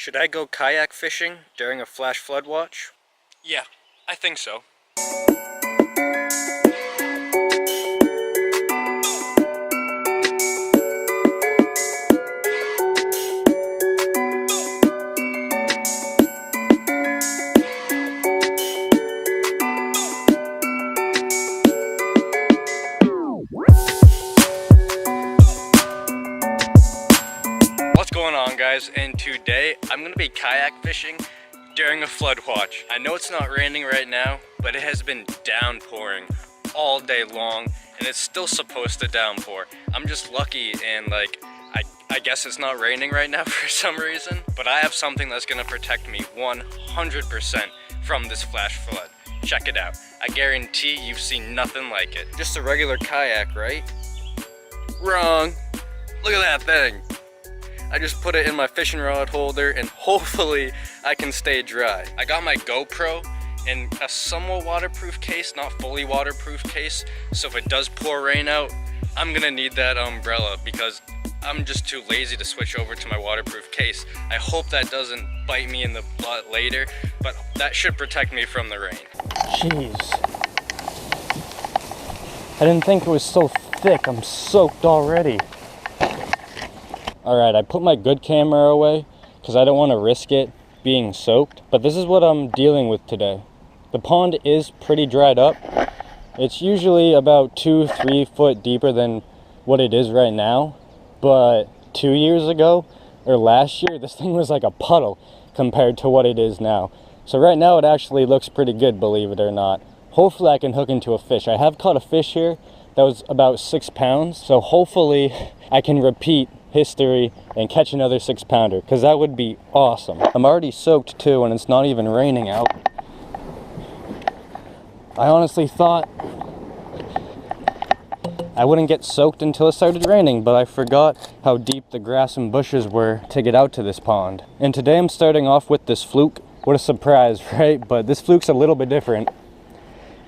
Should I go kayak fishing during a flash flood watch? Yeah, I think so. What's going on, guys? And today I'm gonna be kayak fishing during a flood watch. I know it's not raining right now, but it has been downpouring all day long and it's still supposed to downpour. I'm just lucky and I guess it's not raining right now for some reason, but I have something that's gonna protect me 100% from this flash flood. Check it out. I guarantee you've seen nothing like it. Just a regular kayak, right? Wrong. Look at that thing. I just put it in my fishing rod holder and hopefully I can stay dry. I got my GoPro in a somewhat waterproof case, not fully waterproof case, so if it does pour rain out, I'm gonna need that umbrella because I'm just too lazy to switch over to my waterproof case. I hope that doesn't bite me in the butt later, but that should protect me from the rain. Jeez. I didn't think it was so thick. I'm soaked already. Alright, I put my good camera away because I don't want to risk it being soaked. But this is what I'm dealing with today. The pond is pretty dried up. It's usually about 2-3 foot deeper than what it is right now. But 2 years ago, or last year, this thing was like a puddle compared to what it is now. So right now it actually looks pretty good, believe it or not. Hopefully I can hook into a fish. I have caught a fish here that was about 6 pounds. So hopefully I can repeat history and catch another 6-pounder, because that would be awesome. I'm already soaked too and it's not even raining out. I honestly thought I wouldn't get soaked until it started raining, but I forgot how deep the grass and bushes were to get out to this pond. And today I'm starting off with this fluke. What a surprise, right? But this fluke's a little bit different.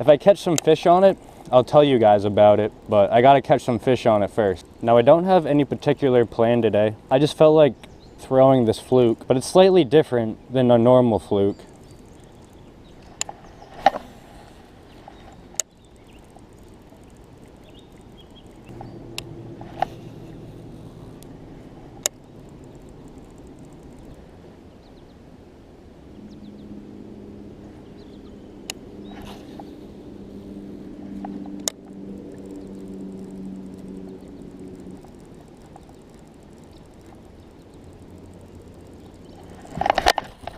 If I catch some fish on it, I'll tell you guys about it, but I gotta catch some fish on it first. Now, I don't have any particular plan today. I just felt like throwing this fluke, but it's slightly different than a normal fluke.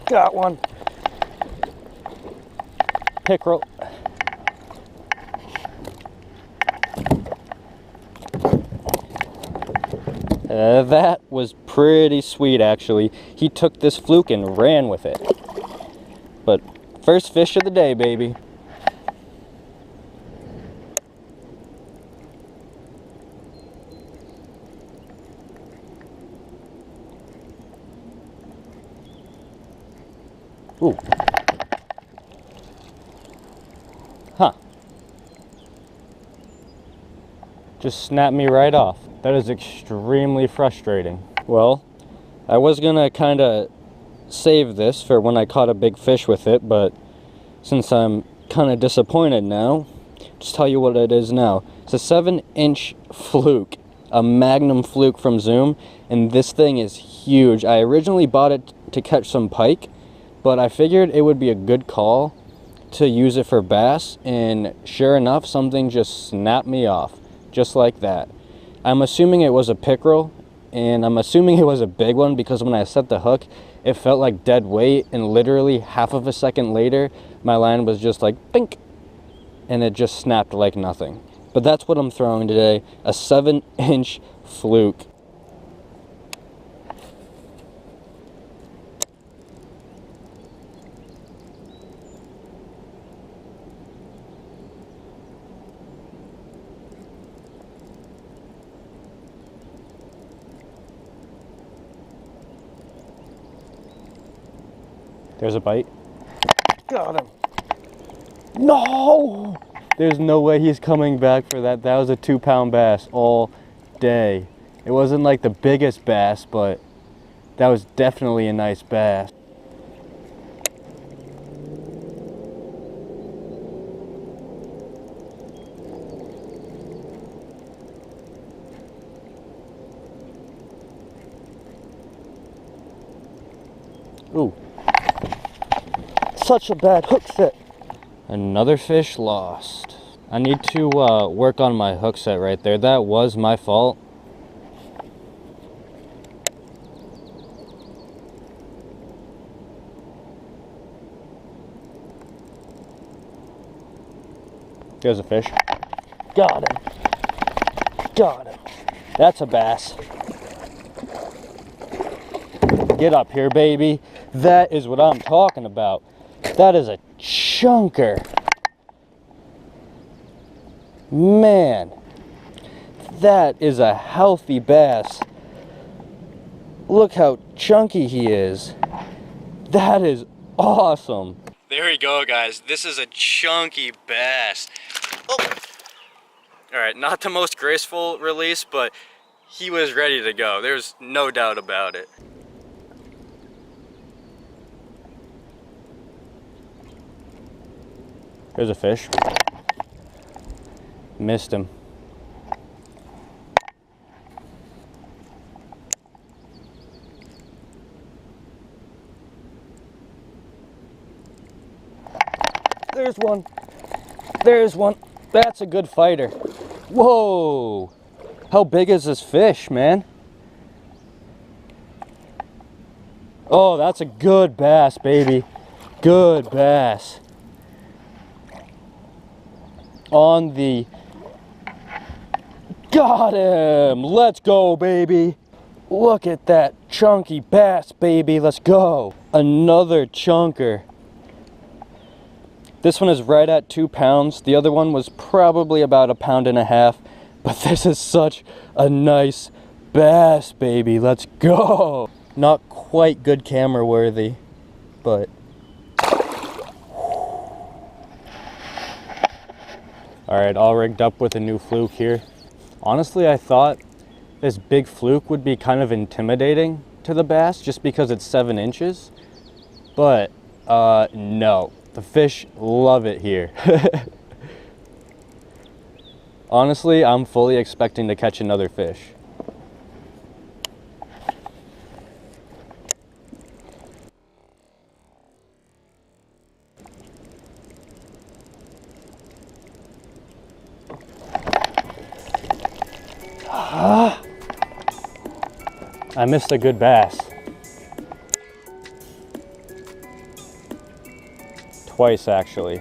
Got one. Pickerel. That was pretty sweet, actually. He took this fluke and ran with it. But first fish of the day, baby. Ooh. Huh. Just snapped me right off. That is extremely frustrating. Well, I was gonna kinda save this for when I caught a big fish with it, but since I'm kinda disappointed now, just tell you what it is now. It's a 7-inch fluke, a Magnum fluke from Zoom, and this thing is huge. I originally bought it to catch some pike, but I figured it would be a good call to use it for bass, and sure enough, something just snapped me off, just like that. I'm assuming it was a pickerel, and I'm assuming it was a big one because when I set the hook, it felt like dead weight, and literally half of a second later, my line was just like, bink, and it just snapped like nothing. But that's what I'm throwing today, a 7-inch fluke. There's a bite. Got him. No! There's no way he's coming back for that. That was a 2-pound bass all day. It wasn't like the biggest bass, but That was definitely a nice bass. Ooh. Such a bad hook set. Another fish lost. I need to work on my hook set right there. That was my fault. There's a fish. Got him. Got him. That's a bass. Get up here, baby. That is what I'm talking about. That is a chunker. Man, that is a healthy bass. Look how chunky he is. That is awesome. There we go, guys. This is a chunky bass. Oh. All right, not the most graceful release, but he was ready to go. There's no doubt about it. There's a fish. Missed him. There's one. There's one. That's a good fighter. Whoa! How big is this fish, man? Oh, that's a good bass, baby. Good bass. On the... Got him! Let's go, baby. Look at that chunky bass, baby. Let's go. Another chunker. This one is right at 2 pounds. The other one was probably about 1.5 pounds. But this is such a nice bass, baby. Let's go. Not quite good camera worthy, but... Alright, all rigged up with a new fluke here. Honestly, I thought this big fluke would be kind of intimidating to the bass just because it's 7 inches. But, no. The fish love it here. Honestly, I'm fully expecting to catch another fish. I missed a good bass. Twice, actually.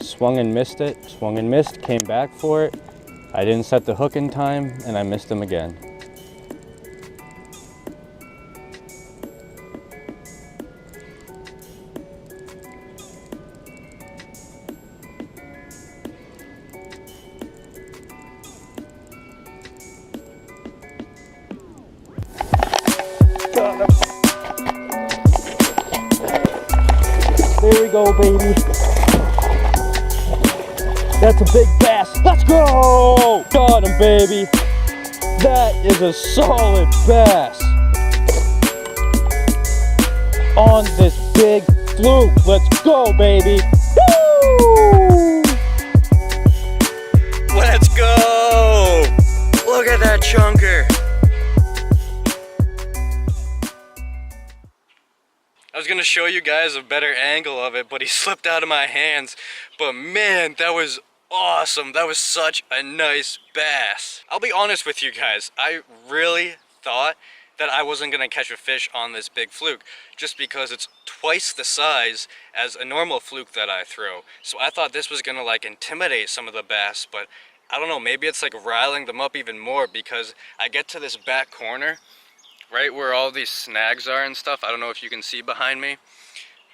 Swung and missed it, swung and missed, came back for it. I didn't set the hook in time, and I missed him again. Got him. There we go, baby. That's a big bass. Let's go! Got him, baby. That is a solid bass. On this big fluke. Let's go, baby. Woo! Let's go! Look at that chunker. I was gonna show you guys a better angle of it, but he slipped out of my hands. But man, that was awesome. That was such a nice bass. I'll be honest with you guys, I really thought that I wasn't gonna catch a fish on this big fluke just because it's twice the size as a normal fluke that I throw. So I thought this was gonna like intimidate some of the bass, but I don't know, maybe it's like riling them up even more because I get to this back corner right where all these snags are and stuff. I don't know if you can see behind me,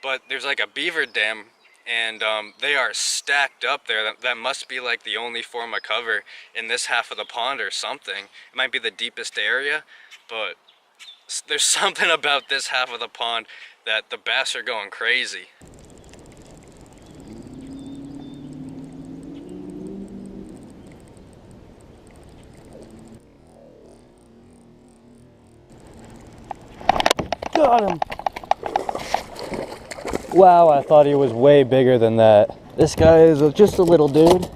but there's like a beaver dam, and they are stacked up there. That must be like the only form of cover in this half of the pond or something. It might be the deepest area, but there's something about this half of the pond that the bass are going crazy. Got him. Wow, I thought he was way bigger than that. This guy is just a little dude.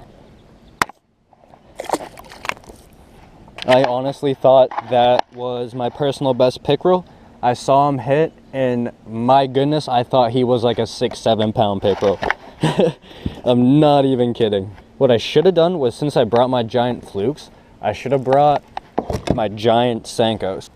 I honestly thought that was my personal best pickerel. I saw him hit, and my goodness, I thought he was like a 6-7 pound pickerel. I'm not even kidding. What I should have done was, since I brought my giant flukes, I should have brought my giant Sankos.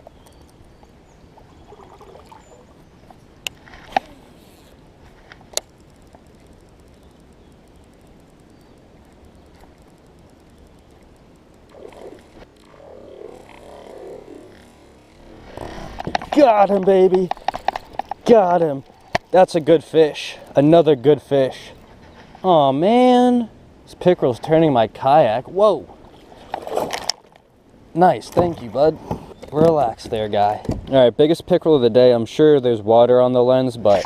Got him, baby. Got him. That's a good fish. Another good fish. Oh man, this pickerel's turning my kayak. Whoa. Nice, thank you, bud. Relax there, guy. All right, biggest pickerel of the day. I'm sure there's water on the lens, but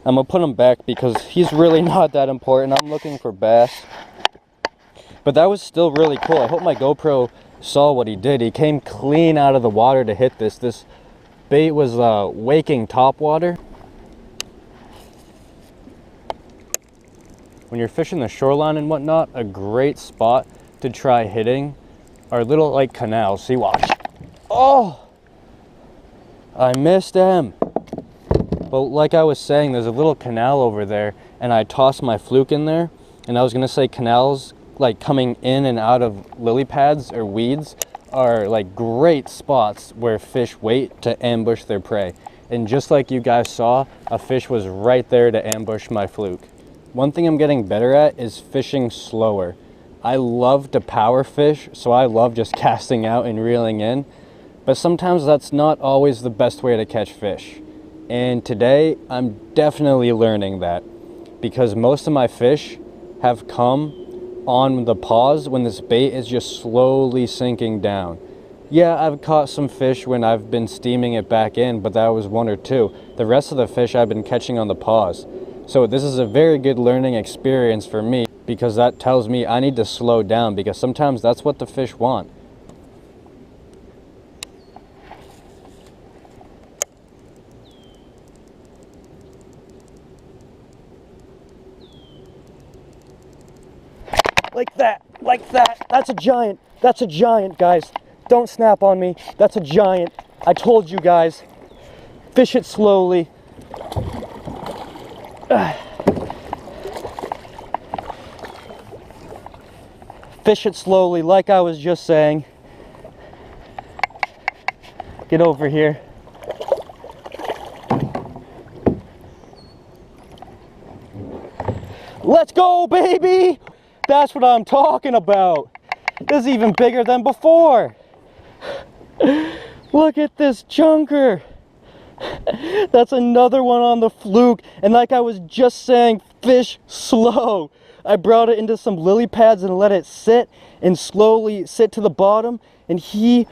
I'm gonna put him back because he's really not that important. I'm looking for bass. But that was still really cool. I hope my GoPro saw what he did. He came clean out of the water to hit this. This bait was waking topwater. When you're fishing the shoreline and whatnot, a great spot to try hitting are little like canals. See, watch. Oh, I missed him. But like I was saying, there's a little canal over there, and I tossed my fluke in there, and I was gonna say canals like coming in and out of lily pads or weeds are like great spots where fish wait to ambush their prey. And just like you guys saw, a fish was right there to ambush my fluke. One thing I'm getting better at is fishing slower. I love to power fish, so I love just casting out and reeling in, but sometimes that's not always the best way to catch fish. And today I'm definitely learning that, because most of my fish have come on the pause when this bait is just slowly sinking down. Yeah, I've caught some fish when I've been steaming it back in, but that was 1 or 2. The rest of the fish I've been catching on the pause. So this is a very good learning experience for me, because that tells me I need to slow down, because sometimes that's what the fish want. Like that. That's a giant, guys. Don't snap on me. That's a giant. I told you guys. Fish it slowly. Fish it slowly, like I was just saying. Get over here. Let's go, baby! That's what I'm talking about. This is even bigger than before. Look at this chunker. That's another one on the fluke. And like I was just saying, fish slow. I brought it into some lily pads and let it sit and slowly sit to the bottom, and he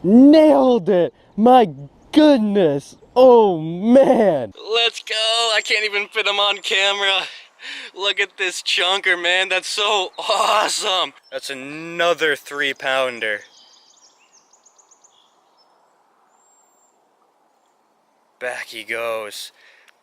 nailed it. My goodness. Oh man. Let's go. I can't even fit him on camera. Look at this chunker, man. That's so awesome. That's another 3-pounder. Back he goes.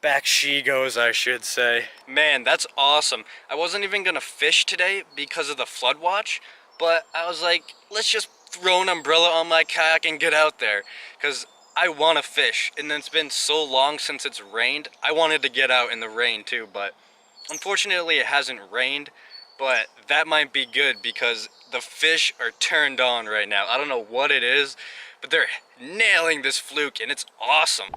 Back she goes, I should say. Man, that's awesome. I wasn't even gonna fish today because of the flood watch, but I was like, let's just throw an umbrella on my kayak and get out there, because I want to fish, and it's been so long since it's rained. I wanted to get out in the rain too, but unfortunately it hasn't rained, but that might be good because the fish are turned on right now. I don't know what it is, but they're nailing this fluke, and it's awesome.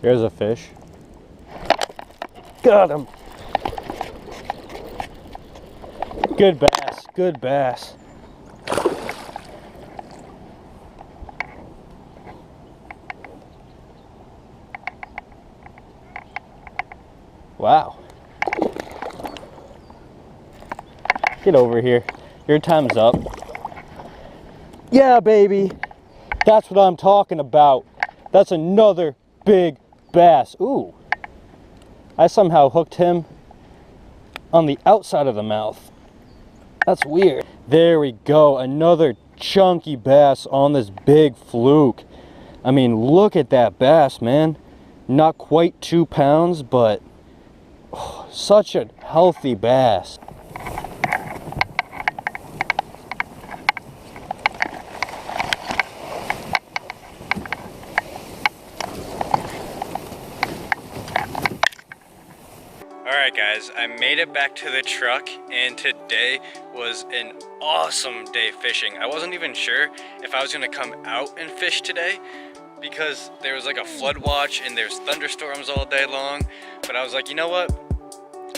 Here's a fish. Got him. Good bass, good bass. Wow. Get over here. Your time's up. Yeah, baby. That's what I'm talking about. That's another big bass. Ooh. I somehow hooked him on the outside of the mouth. That's weird. There we go, another chunky bass on this big fluke. I mean, look at that bass, man. Not quite 2 pounds, but such a healthy bass. Alright guys, I made it back to the truck, and today was an awesome day fishing. I wasn't even sure if I was going to come out and fish today because there was like a flood watch and there's thunderstorms all day long, but I was like, you know what?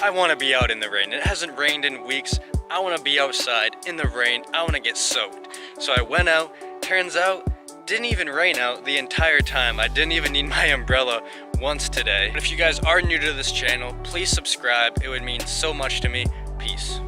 I want to be out in the rain. It hasn't rained in weeks. I want to be outside in the rain. I want to get soaked. So I went out. Turns out, didn't even rain out the entire time. I didn't even need my umbrella once today. But if you guys are new to this channel, please subscribe. It would mean so much to me. Peace.